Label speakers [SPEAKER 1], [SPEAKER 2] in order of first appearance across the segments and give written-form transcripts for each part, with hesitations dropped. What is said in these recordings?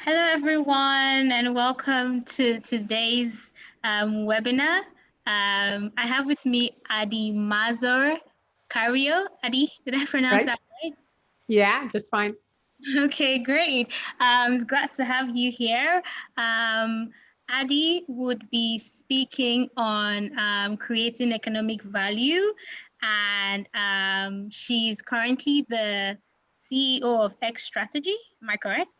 [SPEAKER 1] Hello, everyone, and welcome to today's webinar. I have with me Adi Mazor Kario. Adi, did I pronounce
[SPEAKER 2] Right?
[SPEAKER 1] that right?
[SPEAKER 2] Yeah, just fine.
[SPEAKER 1] Okay, great. I'm glad to have you here. Um, Adi would be speaking on creating economic value, and she's currently the CEO of X Strategy. Am I correct?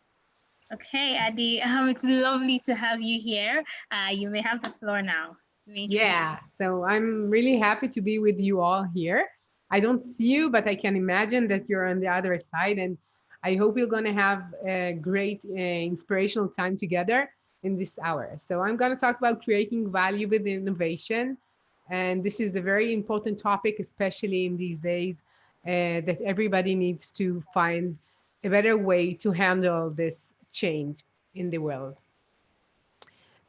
[SPEAKER 1] Okay, Adi, it's lovely to have you here. You may have the floor now. You may introduce.
[SPEAKER 2] Yeah, so I'm really happy to be with you all here. I don't see you, but I can imagine that you're on the other side. And I hope we're going to have a great, inspirational time together in this hour. So I'm going to talk about creating value with innovation. And this is a very important topic, especially in these days, that everybody needs to find a better way to handle this change in the world.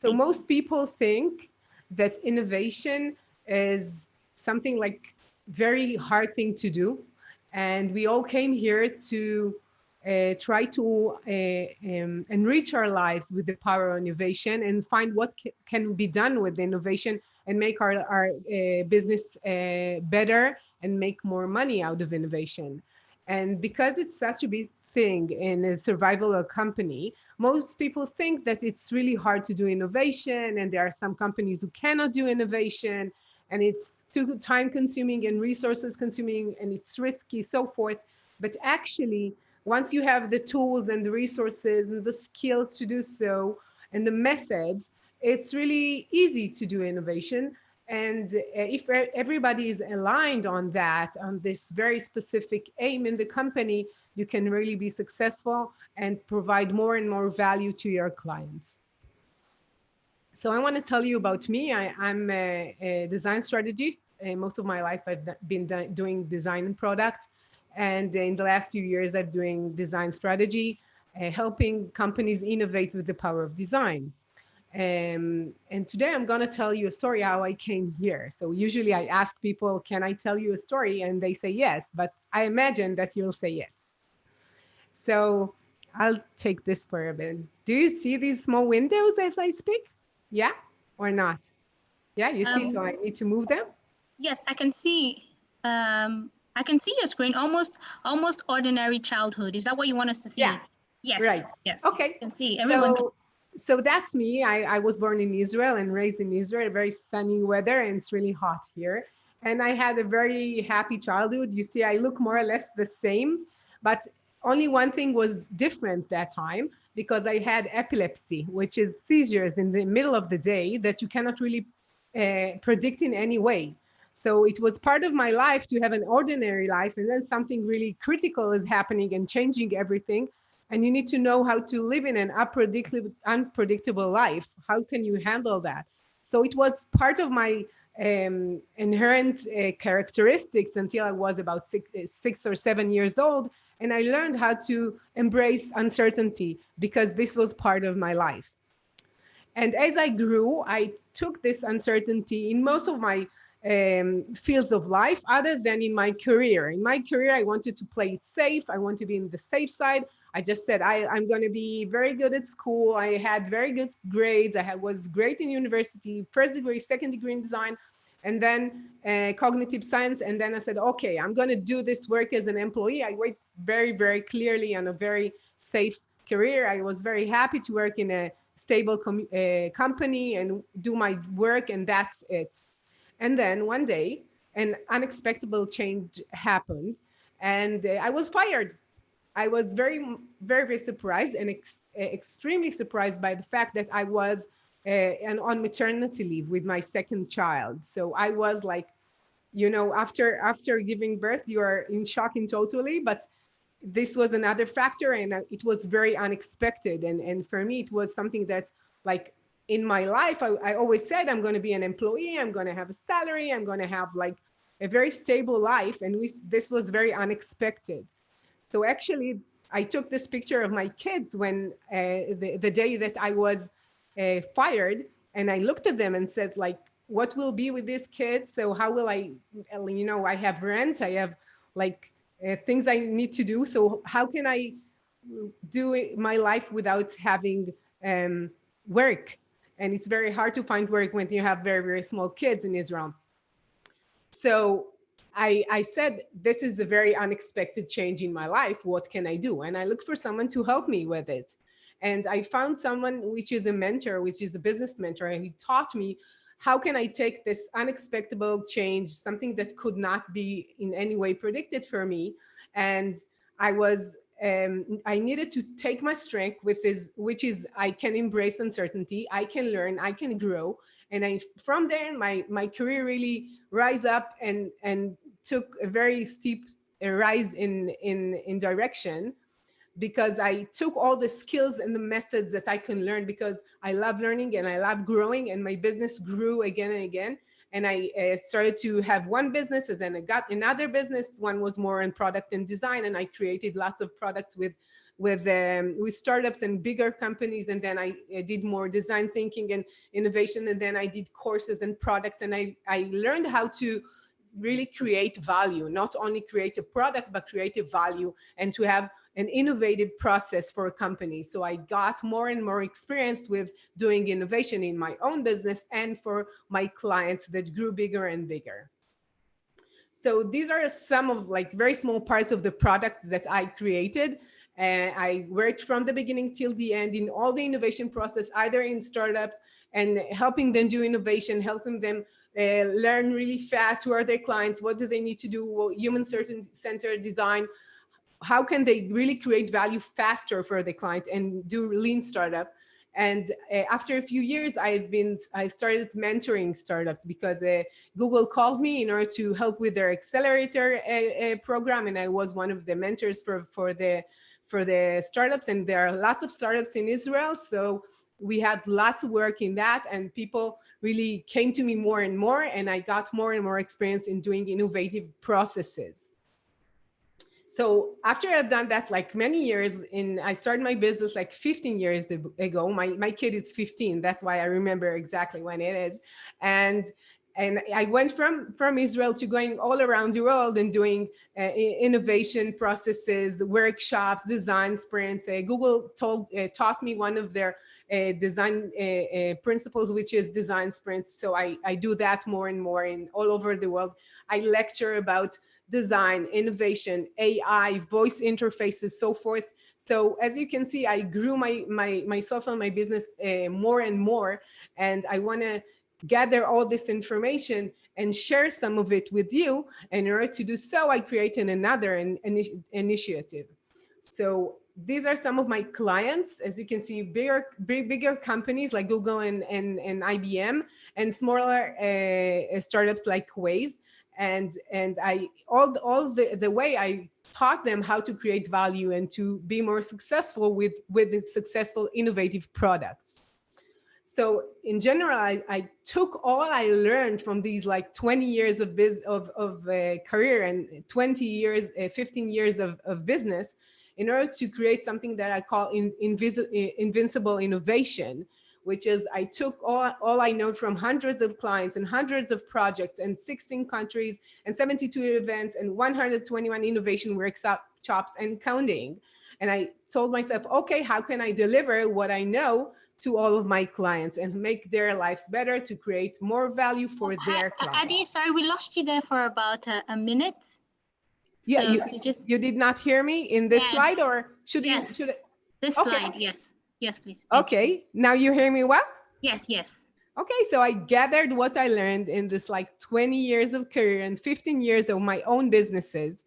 [SPEAKER 2] So
[SPEAKER 1] Thank
[SPEAKER 2] most people think that innovation is something like very hard thing to do, and we all came here to try to enrich our lives with the power of innovation and find what can be done with innovation and make our business better and make more money out of innovation. And because it's such a big thing in a survival of a company, most people think that it's really hard to do innovation, and there are some companies who cannot do innovation, and it's too time consuming and resources consuming, and it's risky, so forth. But actually, once you have the tools and the resources and the skills to do so and the methods, it's really easy to do innovation. And if everybody is aligned on that, on this very specific aim in the company, you can really be successful and provide more and more value to your clients. So I want to tell you about me. I'm a design strategist. Most of my life, I've been doing design and product. And in the last few years, I'm doing design strategy, helping companies innovate with the power of design. And today I'm going to tell you a story how I came here. So usually I ask people, can I tell you a story? And they say yes, but I imagine that you'll say yes. So I'll take this for a bit. Do you see these small windows as I speak? Yeah or not? Yeah, you see, so I need to move them?
[SPEAKER 1] Yes, I can see. I can see your screen. Almost ordinary childhood. Is that what you want us to
[SPEAKER 2] Yeah,
[SPEAKER 1] see? Yes,
[SPEAKER 2] right.
[SPEAKER 1] yes.
[SPEAKER 2] Okay.
[SPEAKER 1] I can see everyone.
[SPEAKER 2] So that's me. I was born in Israel and raised in Israel, very sunny weather, and it's really hot here. And I had a very happy childhood. You see, I look more or less the same, but only one thing was different that time because I had epilepsy, which is seizures in the middle of the day that you cannot really predict in any way. So it was part of my life to have an ordinary life, and then something really critical is happening and changing everything. And you need to know how to live in an unpredictable life. How can you handle that? So it was part of my inherent characteristics until I was about 6 or 7 years old. And I learned how to embrace uncertainty because this was part of my life. And as I grew, I took this uncertainty in most of my fields of life, other than in my career. In my career, I wanted to play it safe. I want to be in the safe side. I just said, I'm going to be very good at school. I had very good grades. Was great in university, first degree, second degree in design, and then cognitive science. And then I said, okay, I'm going to do this work as an employee. I worked very, very clearly on a very safe career. I was very happy to work in a stable company and do my work, and that's it. And then one day, an unexpected change happened, and I was fired. I was very, very, very surprised and extremely surprised by the fact that I was on maternity leave with my second child. So I was like, after giving birth, you are in shock in totally, but this was another factor, and it was very unexpected. And for me, it was something that, like, in my life, I always said I'm going to be an employee, I'm going to have a salary, I'm going to have like a very stable life, and this was very unexpected. So actually, I took this picture of my kids when the day that I was fired, and I looked at them and said, like, what will be with these kids? So how will I have rent, I have like things I need to do. So how can I do my life without having um, work. And it's very hard to find work when you have very, very small kids in Israel. So I said, this is a very unexpected change in my life. What can I do? And I looked for someone to help me with it. And I found someone which is a mentor, which is a business mentor, and he taught me how can I take this unexpected change, something that could not be in any way predicted for me. And I was I needed to take my strength with this, which is I can embrace uncertainty, I can learn, I can grow, and I from there my career really rise up and took a very steep rise in direction, because I took all the skills and the methods that I can learn, because I love learning and I love growing, and my business grew again and again. And I started to have one business, and then I got another business. One was more in product and design, and I created lots of products with startups and bigger companies. And then I did more design thinking and innovation, and then I did courses and products, and I learned how to really create value, not only create a product, but create a value, and to have an innovative process for a company. So I got more and more experience with doing innovation in my own business and for my clients that grew bigger and bigger. So these are some of like very small parts of the products that I created. And I worked from the beginning till the end in all the innovation process, either in startups and helping them do innovation, helping them learn really fast who are their clients, what do they need to do, human centered design, how can they really create value faster for the client and do lean startup. And after a few years, I started mentoring startups, because Google called me in order to help with their accelerator program, and I was one of the mentors for the startups. And there are lots of startups in Israel, so we had lots of work in that, and people really came to me more and more, and I got more and more experience in doing innovative processes. So after I've done that like many years, I started my business like 15 years ago. My kid is 15. That's why I remember exactly when it is. And I went from Israel to going all around the world and doing innovation processes, workshops, design sprints. Google taught me one of their design principles, which is design sprints. So I do that more and more in all over the world. I lecture about design, innovation, AI, voice interfaces, so forth. So as you can see, I grew myself and my business more and more, and I want to gather all this information and share some of it with you. And in order to do so, I created another initiative. So these are some of my clients. As you can see, bigger companies like Google and IBM, and smaller startups like Waze. And I all the way I taught them how to create value and to be more successful with successful innovative products. So in general, I took all I learned from these like 20 years of career, and 20 years 15 years of business, in order to create something that I call invincible innovation, which is I took all I know from hundreds of clients and hundreds of projects and 16 countries and 72 events and 121 innovation workshops and counting. And I told myself, okay, how can I deliver what I know to all of my clients and make their lives better, to create more value for their
[SPEAKER 1] Adi,
[SPEAKER 2] clients?
[SPEAKER 1] sorry, we lost you there for about a minute.
[SPEAKER 2] Yeah,
[SPEAKER 1] So you just,
[SPEAKER 2] you did not hear me in this
[SPEAKER 1] yes,
[SPEAKER 2] slide, or
[SPEAKER 1] yes,
[SPEAKER 2] should
[SPEAKER 1] this
[SPEAKER 2] okay.
[SPEAKER 1] slide, yes. Yes, please. Thank you.
[SPEAKER 2] Okay, now you hear me well?
[SPEAKER 1] Yes, yes.
[SPEAKER 2] Okay, so I gathered what I learned in this like 20 years of career and 15 years of my own businesses,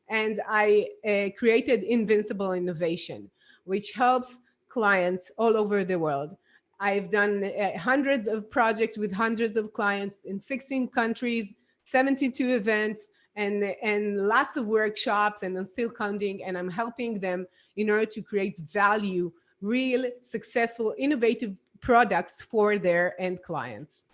[SPEAKER 2] and I created Invincible Innovation, which helps clients all over the world. I've done hundreds of projects with hundreds of clients in 16 countries, 72 events, and lots of workshops, and I'm still counting. And I'm helping them in order to create value, real, successful, innovative products for their end clients.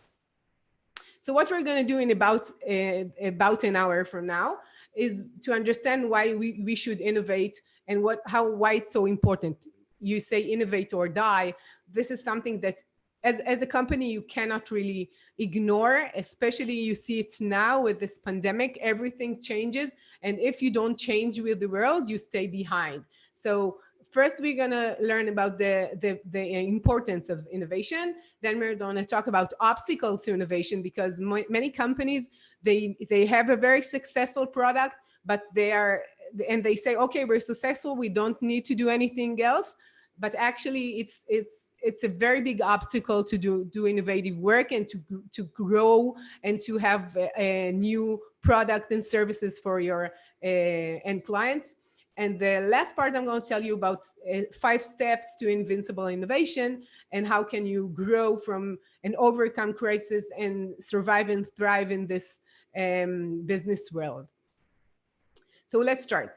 [SPEAKER 2] So what we're going to do in about an hour from now is to understand why we should innovate, and why it's so important. You say innovate or die. This is something that as a company you cannot really ignore, especially you see it now with this pandemic. Everything changes, and if you don't change with the world, you stay behind. So First, we're gonna learn about the importance of innovation. Then we're gonna talk about obstacles to innovation, because many companies, they have a very successful product, but they say, okay, we're successful, we don't need to do anything else. But actually, it's a very big obstacle to do innovative work, and to grow, and to have a new product and services for your end clients. And the last part, I'm going to tell you about 5 steps to invincible innovation, and how can you grow from and overcome crisis and survive and thrive in this business world. So let's start.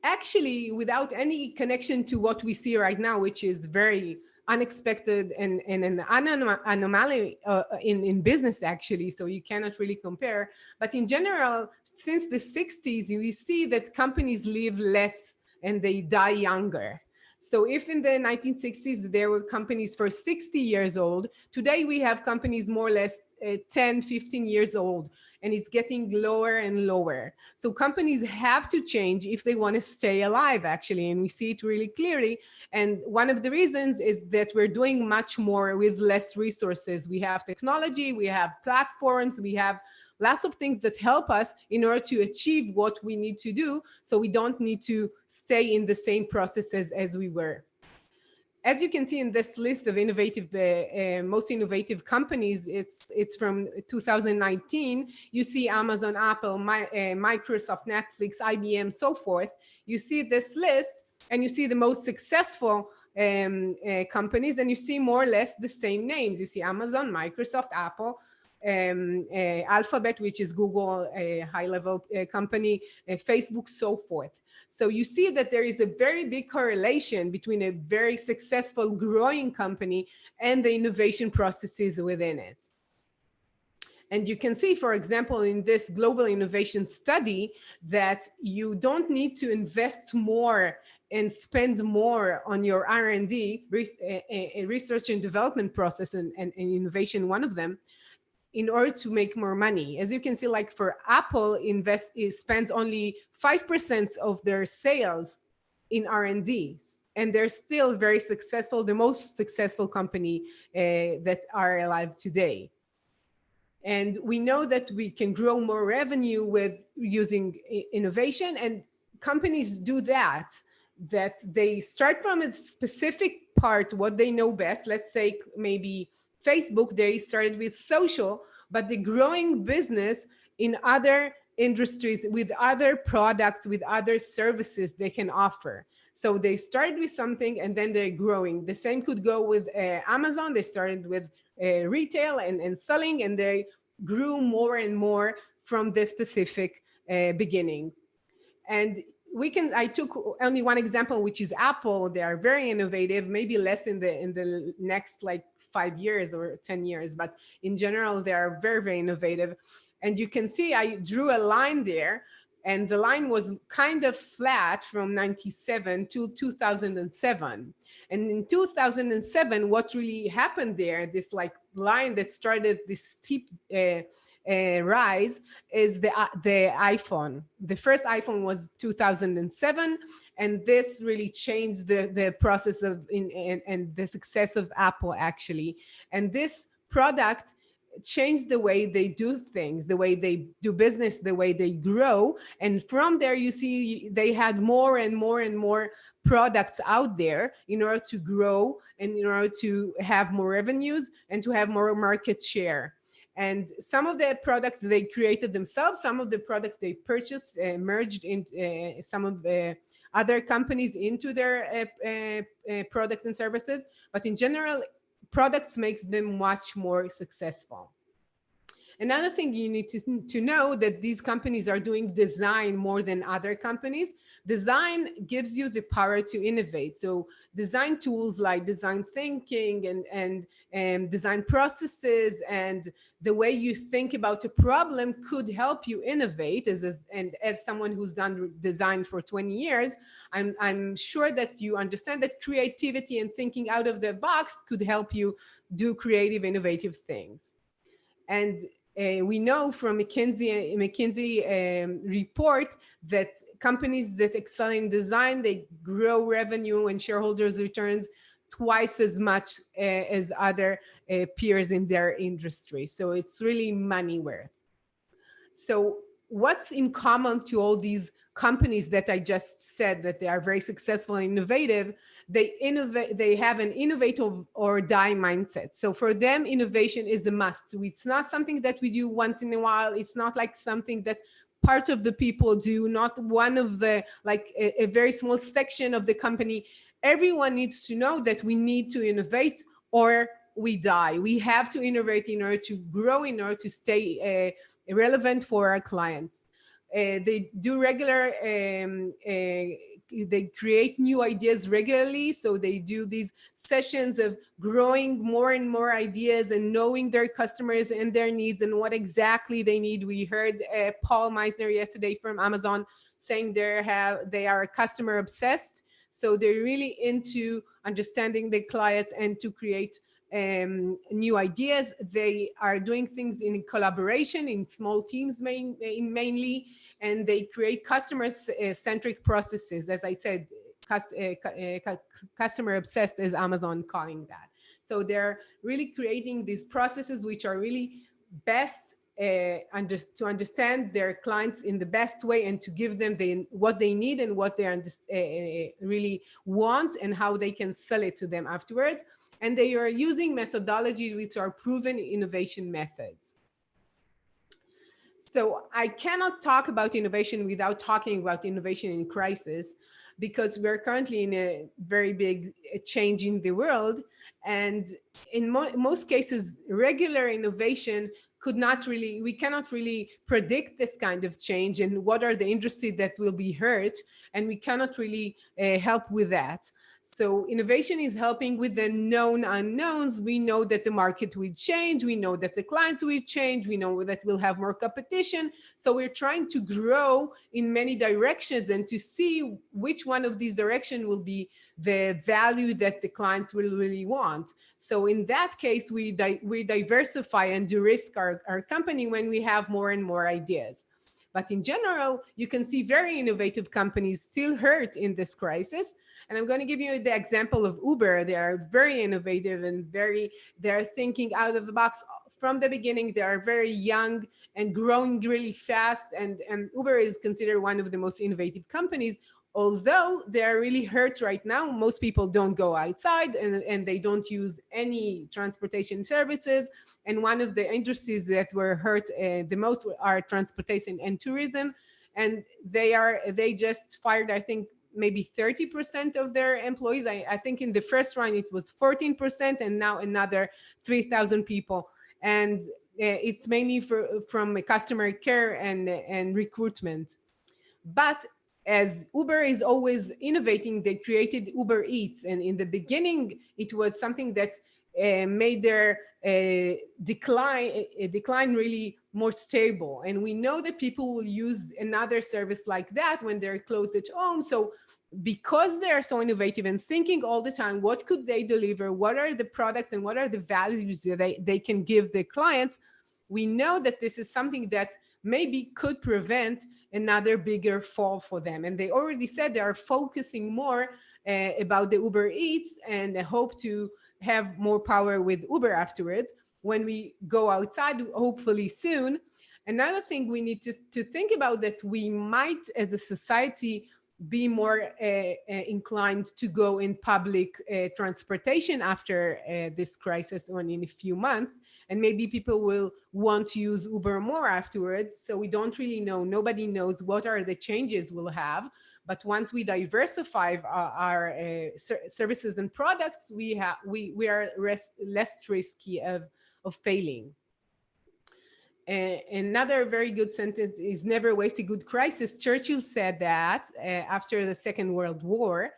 [SPEAKER 2] Actually, without any connection to what we see right now, which is very unexpected and an anomaly in business, actually, so you cannot really compare. But in general, since the 60s, we see that companies live less and they die younger. So if in the 1960s there were companies for 60 years old, today we have companies more or less 10, 15 years old, and it's getting lower and lower. So companies have to change if they want to stay alive, actually, and we see it really clearly. And one of the reasons is that we're doing much more with less resources. We have technology, we have platforms, we have lots of things that help us in order to achieve what we need to do, so we don't need to stay in the same processes as we were. As you can see in this list of most innovative companies, it's from 2019. You see Amazon, Apple, Microsoft, Netflix, IBM, so forth. You see this list, and you see the most successful companies, and you see more or less the same names. You see Amazon, Microsoft, Apple, Alphabet, which is Google, a high-level company, Facebook, so forth. So you see that there is a very big correlation between a very successful growing company and the innovation processes within it. And you can see, for example, in this global innovation study, that you don't need to invest more and spend more on your R&D, research and development process, and innovation, one of them, in order to make more money. As you can see, like for Apple, spends only 5% of their sales in R&D, and they're still very successful, the most successful company that are alive today. And we know that we can grow more revenue with using innovation, and companies do that they start from a specific part, what they know best. Let's say maybe Facebook, they started with social, but the growing business in other industries, with other products, with other services they can offer. So they started with something, and then they're growing. The same could go with Amazon. They started with retail and selling, and they grew more and more from this specific beginning. And I took only one example, which is Apple. They are very innovative, maybe less in the next like 5 years or 10 years, but in general, they are very, very innovative. And you can see I drew a line there, and the line was kind of flat from 97 to 2007. And in 2007, what really happened there, this like line that started this steep rise, is the iPhone. The first iPhone was 2007, and this really changed the process of and the success of Apple, actually. And this product changed the way they do things, the way they do business, the way they grow. And from there, you see they had more and more and more products out there in order to grow, and in order to have more revenues and to have more market share. And some of the products they created themselves, some of the products they purchased, merged in some of the other companies into their products and services. But in general, products makes them much more successful. Another thing you need to know, that these companies are doing design more than other companies. Design gives you the power to innovate. So design tools like design thinking and design processes and the way you think about a problem could help you innovate. And as someone who's done design for 20 years, I'm sure that you understand that creativity and thinking out of the box could help you do creative, innovative things. And We know from McKinsey report that companies that excel in design, they grow revenue and shareholders returns twice as much as other peers in their industry. So it's really money worth. So what's in common to all these companies that I just said that they are very successful and innovative? They innovate, they have an innovative or die mindset. So for them, innovation is a must. It's not something that we do once in a while. It's not like something that part of the people do, not one of the, like a very small section of the company. Everyone needs to know that we need to innovate or we die. We have to innovate in order to grow, in order to stay relevant for our clients. They do regular, they create new ideas regularly. So they do these sessions of growing more and more ideas and knowing their customers and their needs and what exactly they need. We heard Paul Meisner yesterday from Amazon saying they are customer obsessed. So they're really into understanding the clients and to create new ideas. They are doing things in collaboration in small teams mainly, and they create customer-centric processes. As I said, customer obsessed, as Amazon calling that. So they're really creating these processes which are really best to understand their clients in the best way and to give them what they need and what they really want and how they can sell it to them afterwards. And they are using methodologies which are proven innovation methods. So I cannot talk about innovation without talking about innovation in crisis, because we're currently in a very big change in the world. And in most cases, regular innovation we cannot really predict this kind of change and what are the industries that will be hurt. And we cannot really help with that. So innovation is helping with the known unknowns. We know that the market will change. We know that the clients will change. We know that we'll have more competition. So we're trying to grow in many directions and to see which one of these directions will be the value that the clients will really want. So in that case, we diversify and de-risk our company when we have more and more ideas. But in general, you can see very innovative companies still hurt in this crisis. And I'm going to give you the example of Uber. They are very innovative and they're thinking out of the box from the beginning. They are very young and growing really fast. And Uber is considered one of the most innovative companies. Although they're really hurt right now, most people don't go outside and they don't use any transportation services. And one of the industries that were hurt the most are transportation and tourism. And they just fired, I think, maybe 30% of their employees. I think in the first round it was 14%, and now another 3,000 people. And it's mainly from customer care and recruitment. But as Uber is always innovating, they created Uber Eats. And in the beginning, it was something that made their decline really more stable. And we know that people will use another service like that when they're closed at home. So because they are so innovative and thinking all the time, what could they deliver? What are the products and what are the values that they can give their clients? We know that this is something that maybe could prevent another bigger fall for them. And they already said they are focusing more about the Uber Eats, and they hope to have more power with Uber afterwards when we go outside, hopefully soon. Another thing we need to think about, that we might as a society be more inclined to go in public transportation after this crisis, or in a few months. And maybe people will want to use Uber more afterwards. So we don't really know. Nobody knows what are the changes we'll have. But once we diversify our services and products, we are less risky of failing. Another very good sentence is never waste a good crisis. Churchill said that after the Second World War.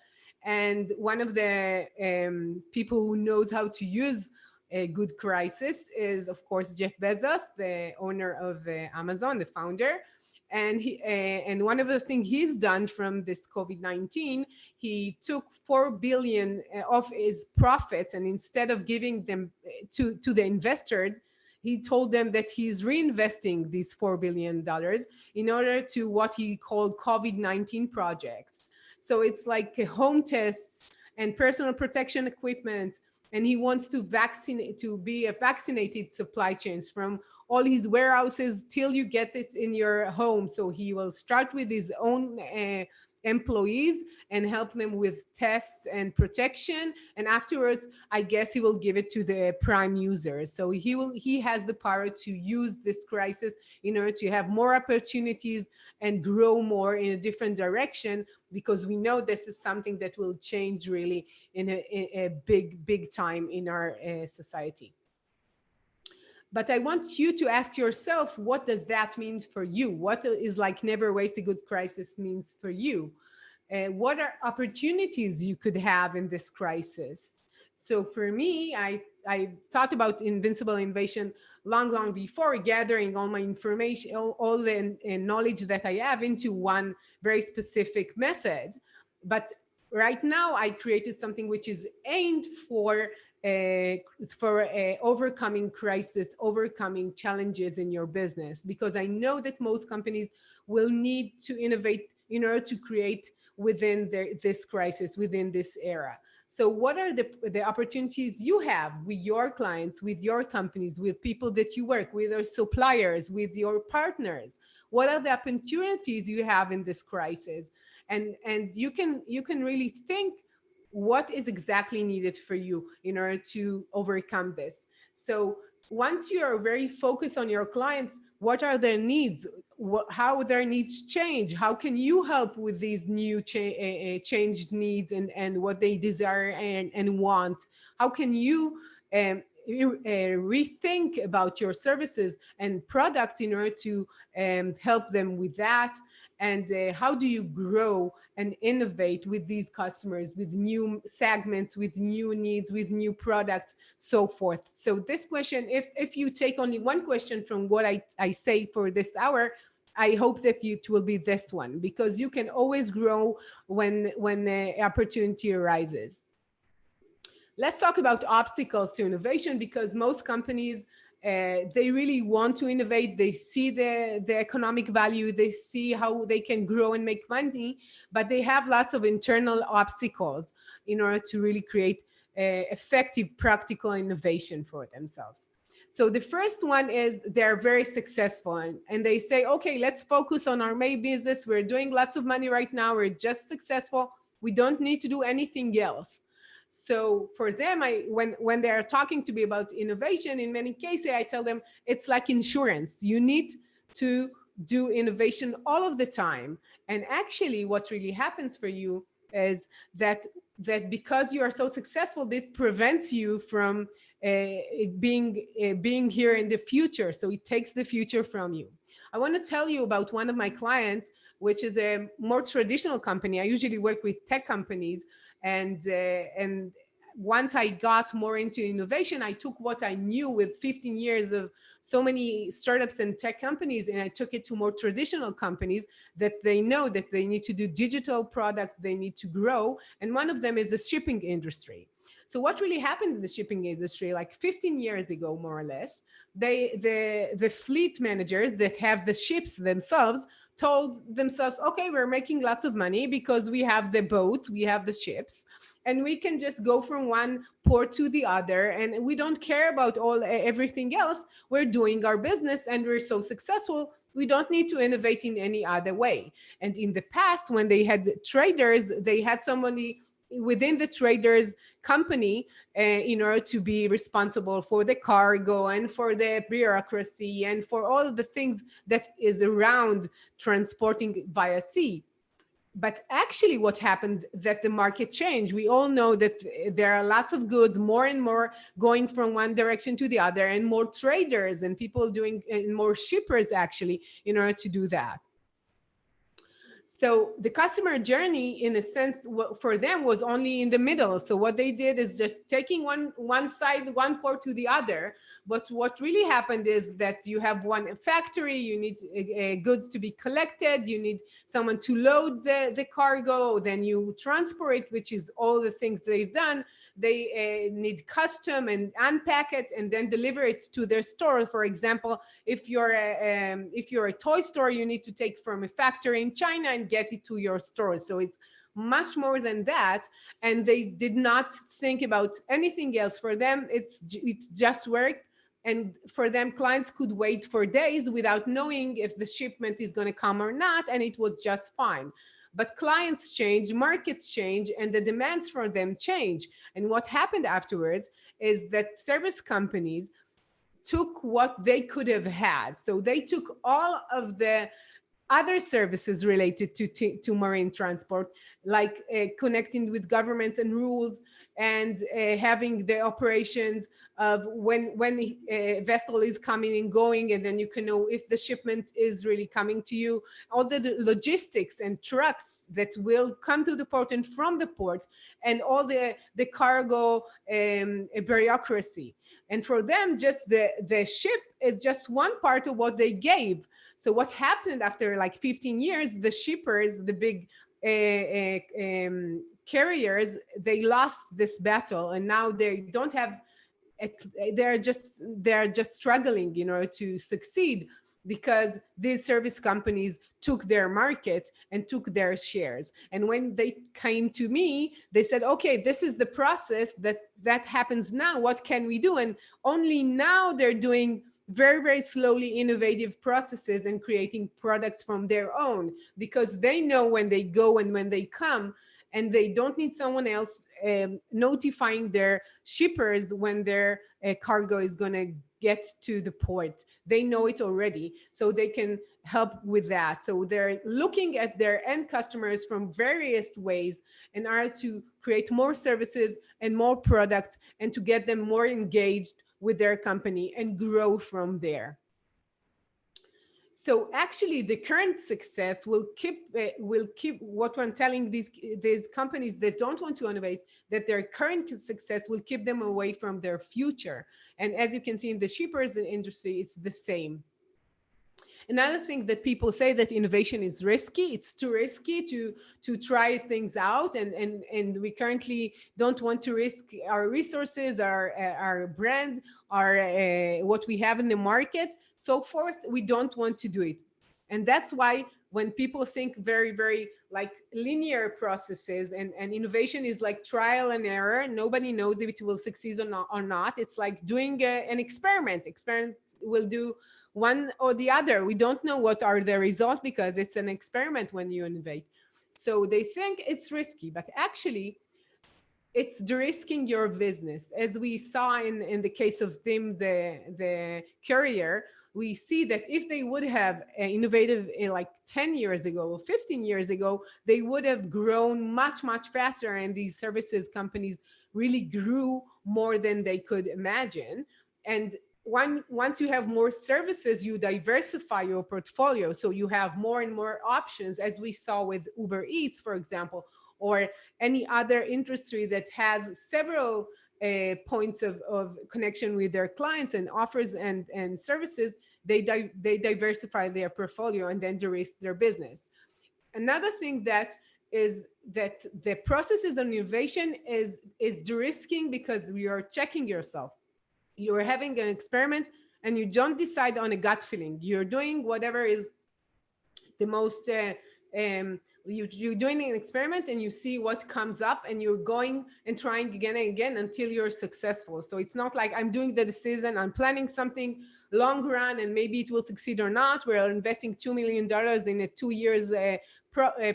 [SPEAKER 2] And one of the people who knows how to use a good crisis is, of course, Jeff Bezos, the owner of Amazon, the founder. And one of the things he's done from this COVID-19, he took 4 billion of his profits, and instead of giving them to the investor, he told them that he's reinvesting these $4 billion in order to what he called COVID-19 projects. So it's like home tests and personal protection equipment, and he wants to vaccinate, to be a vaccinated supply chains from all his warehouses till you get it in your home. So he will start with his own employees and help them with tests and protection, and afterwards I guess he will give it to the prime users. So he has the power to use this crisis in order to have more opportunities and grow more in a different direction, because we know this is something that will change really in a big time in our society. But I want you to ask yourself, what does that mean for you? What is like never waste a good crisis means for you? What are opportunities you could have in this crisis? So for me, I thought about invincible innovation long before, gathering all my information, all the knowledge that I have into one very specific method. But right now I created something which is aimed for overcoming crisis, overcoming challenges in your business, because I know that most companies will need to innovate in order to create within this crisis, within this era. So what are the opportunities you have with your clients, with your companies, with people that you work with, or suppliers, with your partners? What are the opportunities you have in this crisis? And you can really think what is exactly needed for you in order to overcome this. So once you are very focused on your clients, what are their needs? How their needs change? How can you help with these new changed needs and what they desire and want? How can you rethink about your services and products in order to help them with that? And how do you grow and innovate with these customers, with new segments, with new needs, with new products, so forth? So this question, if you take only one question from what I say for this hour, I hope that it will be this one, because you can always grow when the opportunity arises. Let's talk about obstacles to innovation, because most companies, they really want to innovate. They see the economic value, they see how they can grow and make money, but they have lots of internal obstacles in order to really create effective practical innovation for themselves. So the first one is they're very successful, and they say, okay, let's focus on our main business. We're doing lots of money right now. We're just successful. We don't need to do anything else. So for them, when they are talking to me about innovation, in many cases, I tell them it's like insurance. You need to do innovation all of the time. And actually, what really happens for you is that because you are so successful, it prevents you from being here in the future. So it takes the future from you. I want to tell you about one of my clients, which is a more traditional company. I usually work with tech companies, and once I got more into innovation, I took what I knew with 15 years of so many startups and tech companies, and I took it to more traditional companies that they know that they need to do digital products, they need to grow. And one of them is the shipping industry. So what really happened in the shipping industry, like 15 years ago, more or less, the fleet managers that have the ships themselves told themselves, okay, we're making lots of money because we have the boats, we have the ships, and we can just go from one port to the other, and we don't care about everything else. We're doing our business and we're so successful, we don't need to innovate in any other way. And in the past, when they had traders, they had somebody within the traders company in order to be responsible for the cargo and for the bureaucracy and for all of the things that is around transporting via sea. But actually what happened, that the market changed. We all know that there are lots of goods, more and more going from one direction to the other, and more traders and people doing, and more shippers actually, in order to do that. So the customer journey, in a sense, for them was only in the middle. So what they did is just taking one side, one port to the other. But what really happened is that you have one factory, you need goods to be collected, you need someone to load the cargo, then you transport it, which is all the things they've done. They need custom and unpack it and then deliver it to their store. For example, if you're a toy store, you need to take from a factory in China and get it to your store. So it's much more than that. And they did not think about anything else. For them, it just worked. And for them, clients could wait for days without knowing if the shipment is going to come or not, and it was just fine. But clients change, markets change, and the demands for them change. And what happened afterwards is that service companies took what they could have had. So they took all of the other services related to marine transport, like connecting with governments and rules, and having the operations of when a vessel is coming and going, and then you can know if the shipment is really coming to you, all the logistics and trucks that will come to the port and from the port, and all the cargo bureaucracy. And for them, just the ship is just one part of what they gave. So what happened after like 15 years, the shippers, the big carriers, they lost this battle, and now they don't have, they're just struggling, to succeed, because these service companies took their market and took their shares. And when they came to me, they said, okay, this is the process that happens now, what can we do? And only now they're doing very, very slowly innovative processes and creating products from their own, because they know when they go and when they come, and they don't need someone else notifying their shippers when their cargo is going to get to the port. They know it already, so they can help with that. So they're looking at their end customers from various ways in order to create more services and more products, and to get them more engaged with their company and grow from there. So actually, the current success will keep what I'm telling these companies that don't want to innovate, that their current success will keep them away from their future. And as you can see in the shippers industry, it's the same. Another thing that people say, that innovation is risky. It's too risky to try things out, and we currently don't want to risk our resources, our brand, our what we have in the market, so forth. We don't want to do it. And that's why when people think very, very like linear processes, and innovation is like trial and error, nobody knows if it will succeed or not. It's like doing an experiment will do one or the other. We don't know what are the results, because it's an experiment when you innovate. So they think it's risky, but actually it's de-risking your business. As we saw in the case of Tim, the courier, we see that if they would have innovated like 10 years ago or 15 years ago, they would have grown much, much faster. And these services companies really grew more than they could imagine. And once you have more services, you diversify your portfolio. So you have more and more options, as we saw with Uber Eats, for example, or any other industry that has several points of connection with their clients and offers and services. They diversify their portfolio and then de-risk their business. Another thing that is that the processes of innovation is de-risking, because you're checking yourself. You're having an experiment and you don't decide on a gut feeling. You're doing whatever is the most you're doing an experiment, and you see what comes up, and you're going and trying again and again until you're successful. So it's not like I'm doing the decision, I'm planning something long run, and maybe it will succeed or not. We're investing $2 million in a 2 years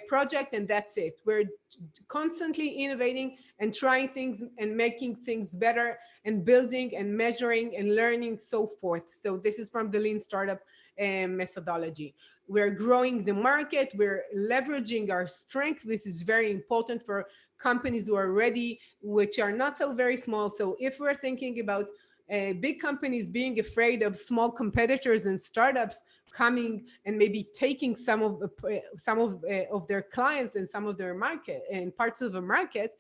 [SPEAKER 2] project, and that's it. We're constantly innovating and trying things and making things better, and building and measuring and learning, so forth. So this is from the lean startup methodology. We're growing the market, we're leveraging our strength. This is very important for companies who are ready, which are not so very small. So if we're thinking about big companies being afraid of small competitors and startups, coming and maybe taking some of their clients and some of their market and parts of the market,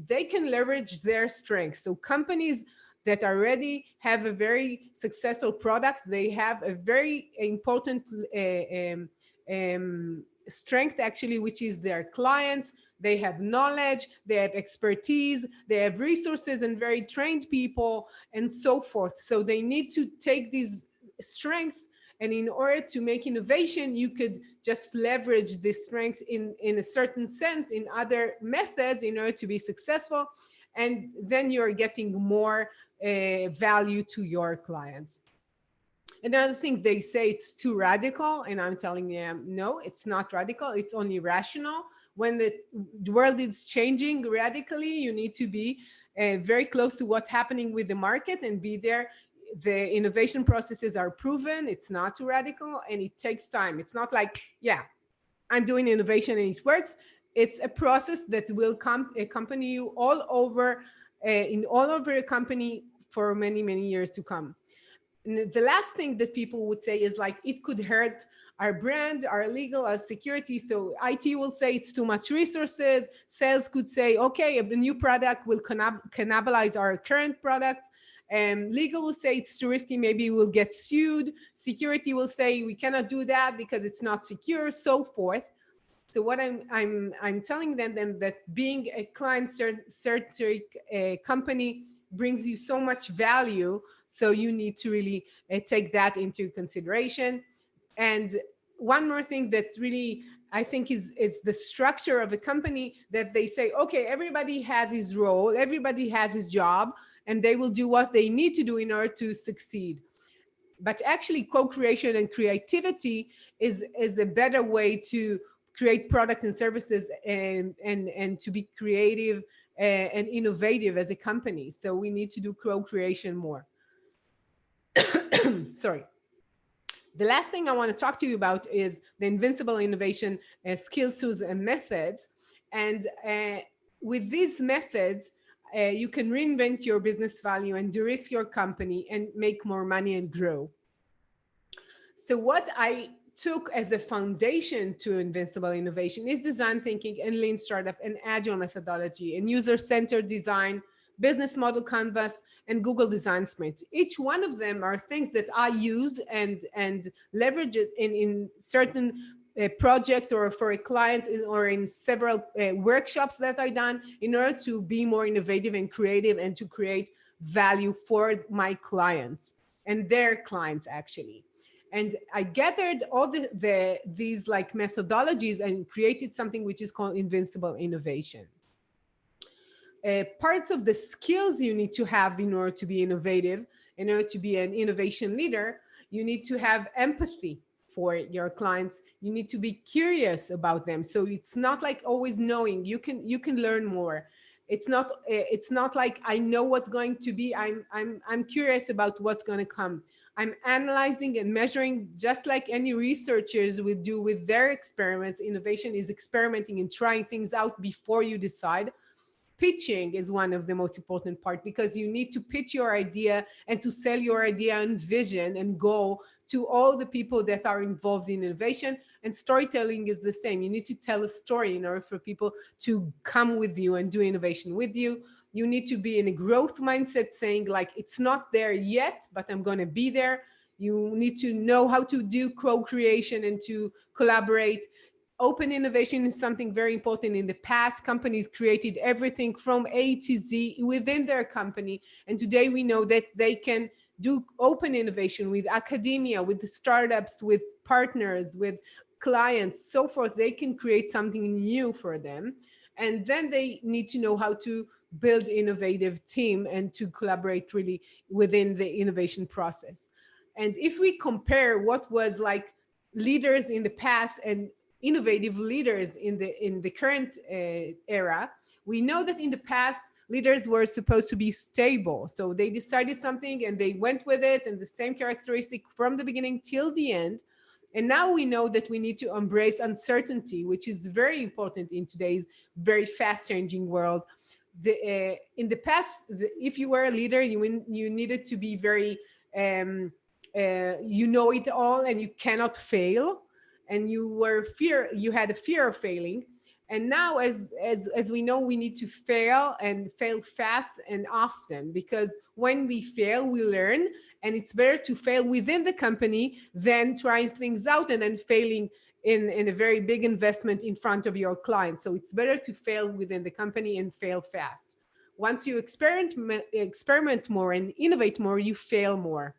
[SPEAKER 2] they can leverage their strengths. So companies that already have a very successful products, they have a very important strength actually, which is their clients. They have knowledge, they have expertise, they have resources and very trained people and so forth. So they need to take these strengths, and in order to make innovation, you could just leverage this strength in a certain sense in other methods in order to be successful, and then you're getting more value to your clients. Another thing, they say it's too radical, and I'm telling them, no, it's not radical. It's only rational. When the world is changing radically, you need to be very close to what's happening with the market and be there. The innovation processes are proven. It's not too radical, and it takes time. It's not like, yeah, I'm doing innovation and it works. It's a process that will accompany you all over, in all over a company for many, many years to come. And the last thing that people would say is like, it could hurt our brand, our legal, our security. So IT will say it's too much resources. Sales could say, okay, a new product will cannibalize our current products. And legal will say it's too risky, maybe we'll get sued. Security will say we cannot do that because it's not secure, so forth. So what I'm telling them that being a client-centric company brings you so much value. So you need to really take that into consideration. And one more thing that really I think is it's the structure of a company, that they say, okay, everybody has his role, everybody has his job, and they will do what they need to do in order to succeed. But actually, co-creation and creativity is a better way to create products and services, and to be creative and innovative as a company. So we need to do co-creation more. Sorry. The last thing I want to talk to you about is the invincible innovation skills, tools, and methods. And with these methods, you can reinvent your business value and de-risk your company and make more money and grow. So what I took as a foundation to invincible innovation is design thinking and lean startup and agile methodology and user-centered design, business model canvas, and Google Design Sprint. Each one of them are things that I use and leverage it in certain project or for a client or in several workshops that I done in order to be more innovative and creative and to create value for my clients and their clients actually. And I gathered all these like methodologies and created something which is called invincible innovation. Parts of the skills you need to have in order to be innovative, in order to be an innovation leader, you need to have empathy for your clients. You need to be curious about them. So it's not like always knowing. You can learn more. It's not like I know what's going to be. I'm curious about what's going to come. I'm analyzing and measuring, just like any researchers would do with their experiments. Innovation is experimenting and trying things out before you decide. Pitching is one of the most important part, because you need to pitch your idea and to sell your idea and vision and goal to all the people that are involved in innovation. And storytelling is the same. You need to tell a story in order for people to come with you and do innovation with you. You need to be in a growth mindset, saying like, it's not there yet, but I'm going to be there. You need to know how to do co-creation and to collaborate. Open innovation is something very important. In the past, companies created everything from A to Z within their company. And today we know that they can do open innovation with academia, with the startups, with partners, with clients, so forth. They can create something new for them. And then they need to know how to build innovative team and to collaborate really within the innovation process. And if we compare what was like leaders in the past and innovative leaders in the current era, we know that in the past, leaders were supposed to be stable. So they decided something and they went with it, and the same characteristic from the beginning till the end. And now we know that we need to embrace uncertainty, which is very important in today's very fast changing world. In the past, if you were a leader, you needed to be very you know it all and you cannot fail, and you had a fear of failing. And now, as we know, we need to fail, and fail fast and often, because when we fail we learn, and it's better to fail within the company than trying things out and then failing in a very big investment in front of your client. So it's better to fail within the company and fail fast. Once you experiment more and innovate more, you fail more.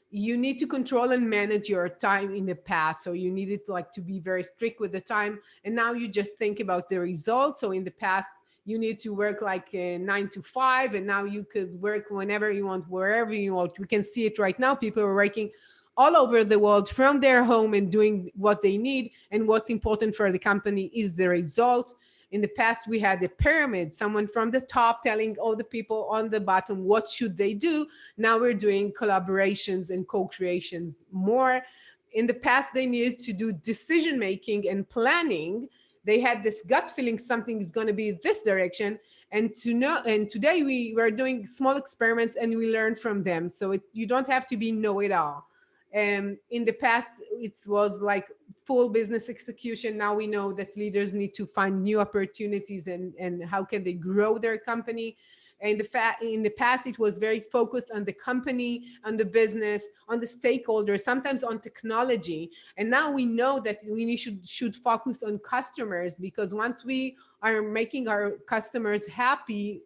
[SPEAKER 2] You need to control and manage your time in the past, so you needed to be very strict with the time, and now you just think about the results. So in the past you need to work 9 to 5, and now you could work whenever you want, wherever you want. We can see it right now. People are working all over the world from their home and doing what they need, and what's important for the company is the result. In the past we had a pyramid, someone from the top telling all the people on the bottom what should they do. Now we're doing collaborations and co-creations more. In the past they needed to do decision making and planning. They had this gut feeling something is going to be this direction, and today we were doing small experiments and we learn from them. So you don't have to be know-it-all. In the past it was like full business execution. Now we know that leaders need to find new opportunities, and how can they grow their company. And in the past it was very focused on the company, on the business, on the stakeholders, sometimes on technology. And now we know that we should focus on customers, because once we are making our customers happy,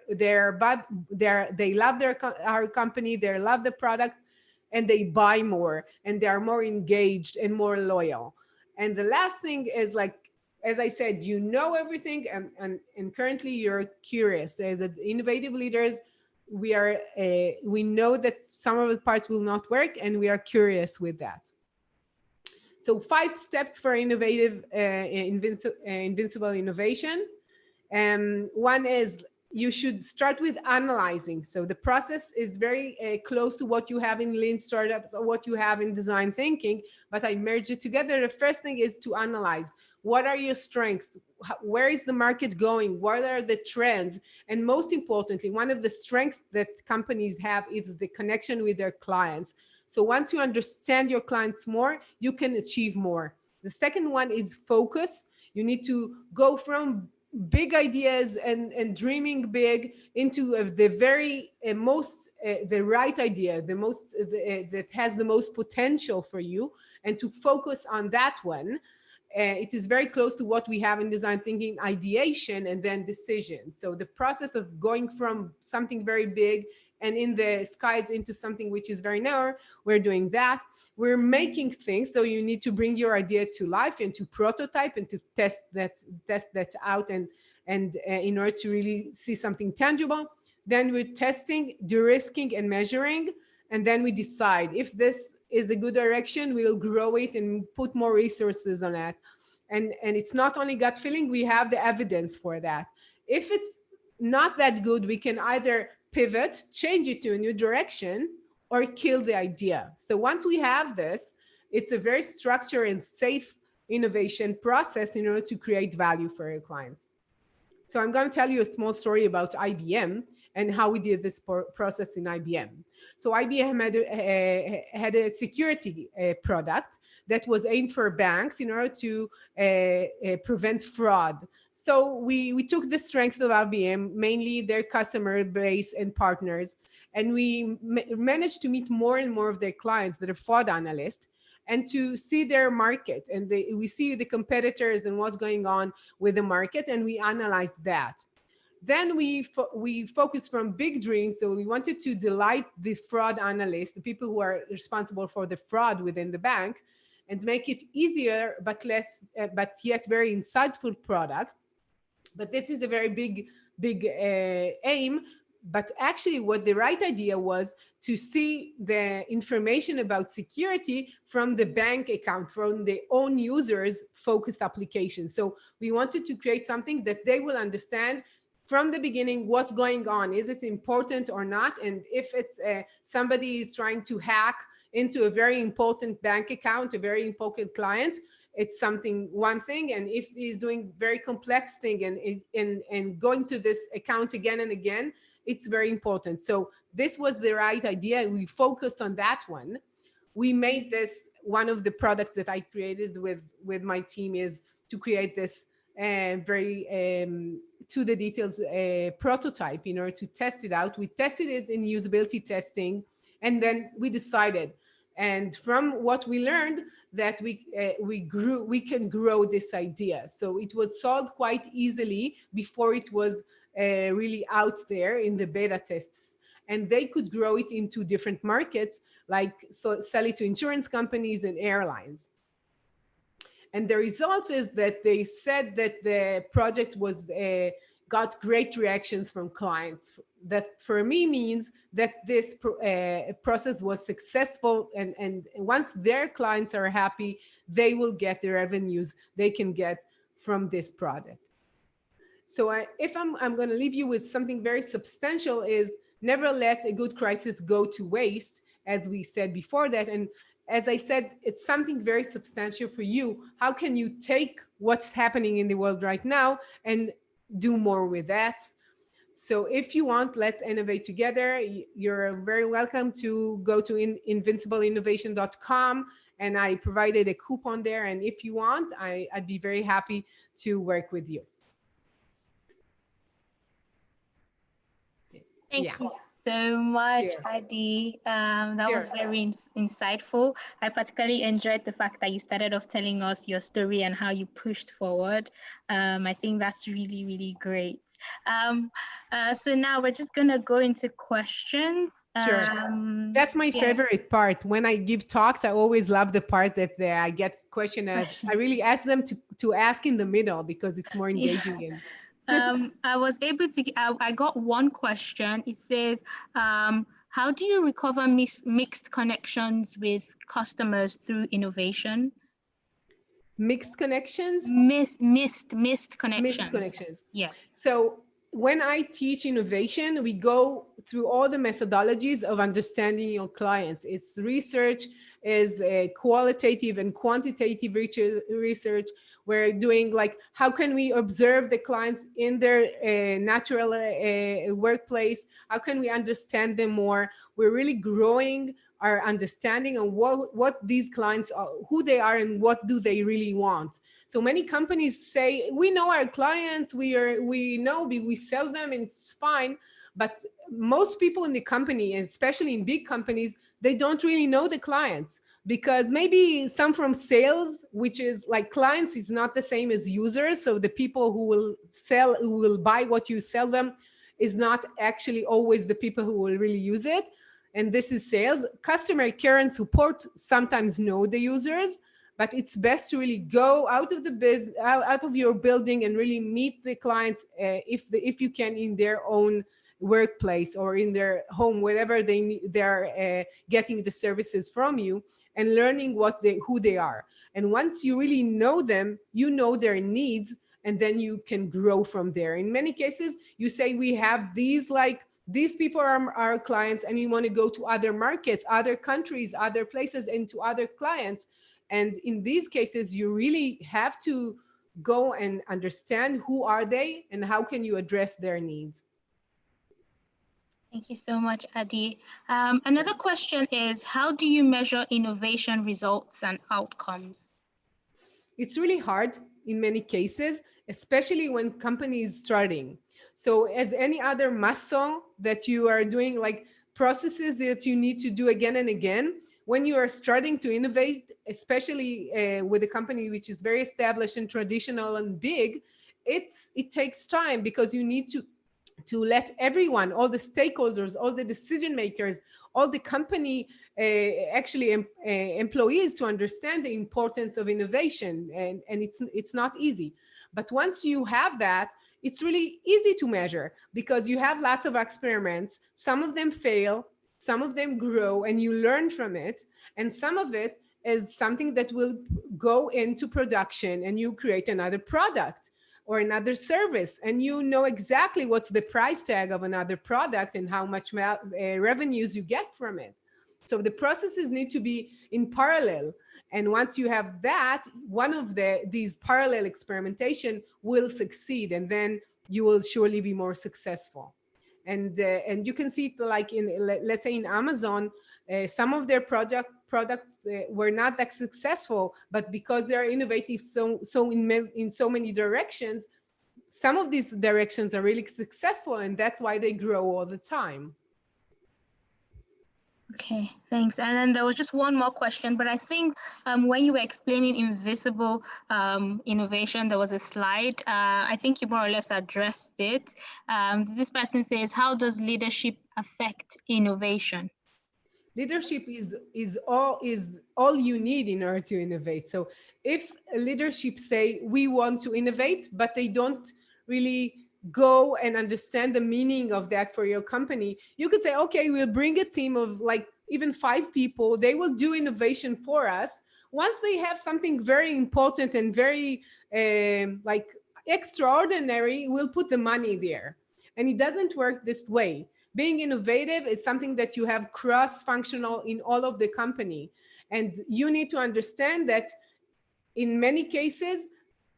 [SPEAKER 2] they love our company, they love the product, and they buy more, and they are more engaged and more loyal. And the last thing is, as I said, you know everything, and currently you're curious. As innovative leaders, we know that some of the parts will not work, and we are curious with that. So 5 steps for invincible innovation. One is, you should start with analyzing. So the process is very close to what you have in lean startups or what you have in design thinking, but I merge it together. The first thing is to analyze. What are your strengths? Where is the market going? What are the trends? And most importantly, one of the strengths that companies have is the connection with their clients. So once you understand your clients more, you can achieve more. The second one is focus. You need to go from big ideas and dreaming big into the very the right idea, that has the most potential for you, and to focus on that one. It is very close to what we have in design thinking: ideation and then decision. So the process of going from something very big and in the skies into something which is very narrow, we're doing that. We're making things, so you need to bring your idea to life and to prototype and to test that out, and in order to really see something tangible. Then we're testing, de-risking, and measuring, and then we decide if this is a good direction. We'll grow it and put more resources on it. And it's not only gut feeling, we have the evidence for that. If it's not that good, we can either pivot, change it to a new direction, or kill the idea. So once we have this, it's a very structured and safe innovation process in order to create value for your clients. So I'm going to tell you a small story about IBM and how we did this process in IBM. So IBM had a security product that was aimed for banks in order to prevent fraud. So we took the strengths of IBM, mainly their customer base and partners, and we managed to meet more and more of their clients that are fraud analysts, and to see their market, and we see the competitors and what's going on with the market, and we analyze that. Then we focused from big dreams. So we wanted to delight the fraud analysts, the people who are responsible for the fraud within the bank, and make it easier but yet very insightful product. But this is a very big aim. But actually what the right idea was to see the information about security from the bank account, from the own users focused application. So we wanted to create something that they will understand from the beginning what's going on. Is it important or not? And if it's somebody is trying to hack into a very important bank account, a very important client, it's something one thing. And if he's doing very complex thing and going to this account again and again, it's very important. So this was the right idea. We focused on that one. We made this one of the products that I created with my team, is to create this very to the details prototype in order to test it out. We tested it in usability testing, and then we decided, and from what we learned, that we can grow this idea. So it was solved quite easily before it was really out there in the beta tests, and they could grow it into different markets, like so sell it to insurance companies and airlines. And the results is that they said that the project was got great reactions from clients. That for me means that this process was successful, and once their clients are happy, they will get the revenues they can get from this product. So if I'm going to leave you with something very substantial, is never let a good crisis go to waste, as we said before that. And as I said, it's something very substantial for you. How can you take what's happening in the world right now and do more with that? So if you want, let's innovate together. You're very welcome to go to invincibleinnovation.com, and I provided a coupon there. And if you want, I'd be very happy to work with you.
[SPEAKER 1] Thank you so much, Adi. That was very insightful. I particularly enjoyed the fact that you started off telling us your story and how you pushed forward. I think that's really, really great. So now we're just going to go into questions.
[SPEAKER 2] Sure. That's my favorite part. When I give talks, I always love the part that I get questions. I really ask them to ask in the middle, because it's more engaging.
[SPEAKER 1] I was able to, I got one question. It says, how do you recover mixed connections with customers through innovation?
[SPEAKER 2] Mixed connections?
[SPEAKER 1] Missed connections.
[SPEAKER 2] Missed connections.
[SPEAKER 1] Yes.
[SPEAKER 2] So when I teach innovation, we go through all the methodologies of understanding your clients. It's research, is qualitative and quantitative research. We're doing like, how can we observe the clients in their natural workplace? How can we understand them more? We're really growing our understanding on what these clients are, who they are, and what do they really want. So many companies say, we know our clients, we know, we sell them and it's fine. But most people in the company, and especially in big companies, they don't really know the clients, because maybe some from sales, which is like, clients is not the same as users. So the people who will buy what you sell them is not actually always the people who will really use it. And this is sales. Customer care and support sometimes know the users, but it's best to really go out of the business, out of your building, and really meet the clients if you can, in their own workplace or in their home, wherever they're getting the services from you, and learning who they are. And once you really know them, you know their needs, and then you can grow from there. In many cases, you say, we have these people are our clients, and we want to go to other markets, other countries, other places, and to other clients. And in these cases, you really have to go and understand who are they and how can you address their needs.
[SPEAKER 1] Thank you so much, Adi. Another question is, how do you measure innovation results and outcomes?
[SPEAKER 2] It's really hard in many cases, especially when companies starting. So as any other muscle that you are doing, like processes that you need to do again and again, when you are starting to innovate, especially with a company which is very established and traditional and big, it takes time, because you need to let everyone, all the stakeholders, all the decision makers, all the company employees, to understand the importance of innovation. And it's not easy. But once you have that, it's really easy to measure, because you have lots of experiments. Some of them fail, some of them grow, and you learn from it. And some of it is something that will go into production, and you create another product or another service, and you know exactly what's the price tag of another product and how much revenues you get from it. So the processes need to be in parallel. And once you have that, one of these parallel experimentation will succeed, and then you will surely be more successful. And you can see it like in, let's say in Amazon, some of their products were not that successful, but because they are innovative in so many directions, some of these directions are really successful, and that's why they grow all the time.
[SPEAKER 1] Okay, thanks. And then there was just one more question, but I think when you were explaining invisible innovation, there was a slide. I think you more or less addressed it. This person says, "How does leadership affect innovation?"
[SPEAKER 2] Leadership is all you need in order to innovate. So if leadership say we want to innovate, but they don't really go and understand the meaning of that for your company, you could say, okay, we'll bring a team of like even 5 people, they will do innovation for us. Once they have something very important and very like extraordinary, we'll put the money there. And it doesn't work this way. Being innovative is something that you have cross functional in all of the company, and you need to understand that in many cases,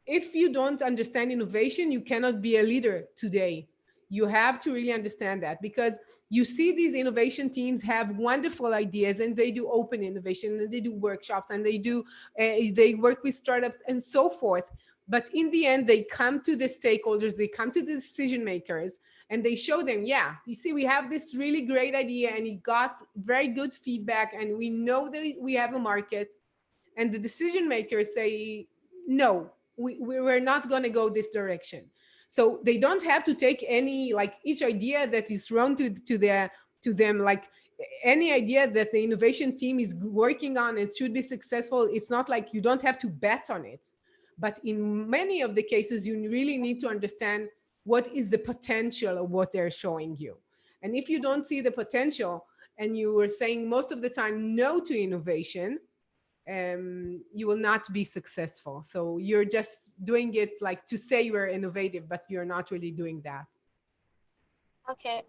[SPEAKER 2] if you don't understand innovation, you cannot be a leader today. You have to really understand that, because you see these innovation teams have wonderful ideas, and they do open innovation, and they do workshops, and they work with startups and so forth. But in the end, they come to the stakeholders, they come to the decision makers, and they show them, yeah, you see, we have this really great idea, and it got very good feedback, and we know that we have a market. And the decision makers say, no, we're not going to go this direction. So they don't have to take any, like each idea that is thrown to them, like any idea that the innovation team is working on, it should be successful. It's not like you don't have to bet on it, but in many of the cases, you really need to understand what is the potential of what they're showing you. And if you don't see the potential, and you were saying most of the time no to innovation, you will not be successful. So you're just doing it like to say you're innovative, but you're not really doing that.
[SPEAKER 1] Okay.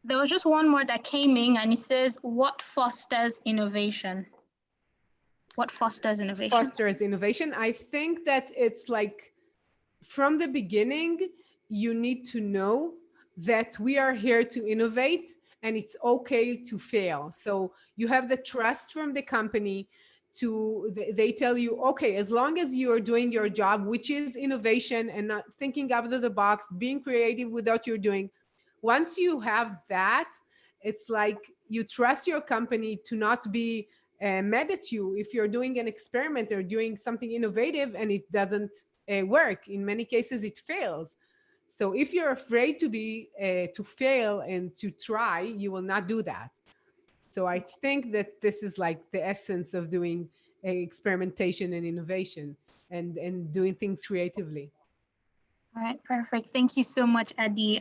[SPEAKER 1] There was just one more that came in, and it says, "What fosters innovation?" What fosters innovation?
[SPEAKER 2] Fosters innovation. I think that it's like from the beginning, you need to know that we are here to innovate, and it's okay to fail. So you have the trust from the company to, they tell you, okay, as long as you are doing your job, which is innovation and not thinking out of the box, being creative with what you're doing. Once you have that, it's like you trust your company to not be mad at you if you're doing an experiment or doing something innovative and it doesn't work. In many cases, it fails. So if you're afraid to fail and to try, you will not do that. So I think that this is like the essence of doing experimentation and innovation, and doing things creatively.
[SPEAKER 1] All right, perfect. Thank you so much, Adi.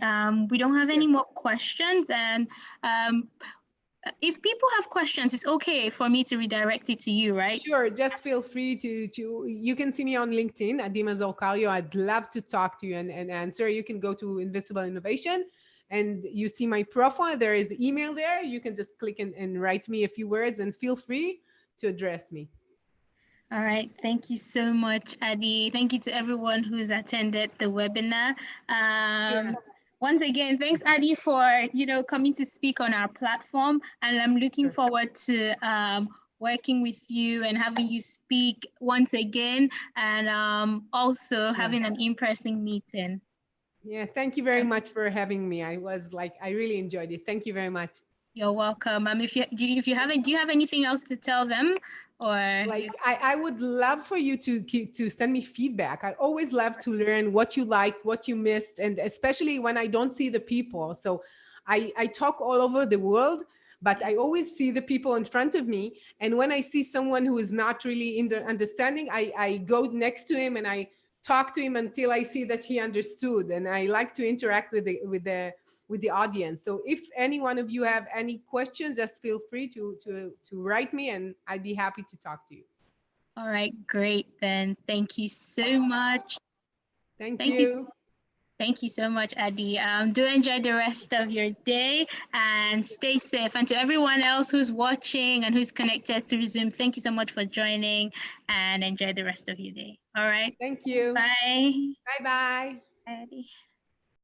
[SPEAKER 1] We don't have
[SPEAKER 2] Sure.
[SPEAKER 1] any more questions, and um, if people have questions, it's okay for me to redirect it to you, right?
[SPEAKER 2] Sure, just feel free to you can see me on LinkedIn at Mazor Kario. I'd love to talk to you and answer. You can go to Invisible Innovation and you see my profile. There is email there. You can just click and write me a few words, and feel free to address me.
[SPEAKER 1] All right. Thank you so much, Adi. Thank you to everyone who's attended the webinar.
[SPEAKER 2] Sure.
[SPEAKER 1] Once again, thanks, Adi, for coming to speak on our platform, and I'm looking
[SPEAKER 2] Sure.
[SPEAKER 1] forward to working with you and having you speak once again, and also
[SPEAKER 2] Yeah.
[SPEAKER 1] having an in-person meeting.
[SPEAKER 2] Yeah. Thank you very much for having me. I really enjoyed it. Thank you very much.
[SPEAKER 1] You're welcome. If you haven't, do you have anything else to tell them, or?
[SPEAKER 2] Like I would love for you to send me feedback. I always love to learn what you liked, what you missed, and especially when I don't see the people. So I talk all over the world, but I always see the people in front of me. And when I see someone who is not really in the understanding, I go next to him and I talk to him until I see that he understood. And I like to interact with the audience. So if any one of you have any questions, just feel free to write me, and I'd be happy to talk to you.
[SPEAKER 1] All right, great then. Thank you so much.
[SPEAKER 2] Thank
[SPEAKER 1] Thank you.
[SPEAKER 2] you.
[SPEAKER 1] Thank you so much, Adi. Do enjoy the rest of your day and stay safe. And to everyone else who's watching and who's connected through Zoom, thank you so much for joining and enjoy the rest of your day. All right.
[SPEAKER 2] Thank you.
[SPEAKER 1] Bye.
[SPEAKER 2] Bye bye.
[SPEAKER 1] Bye, Adi.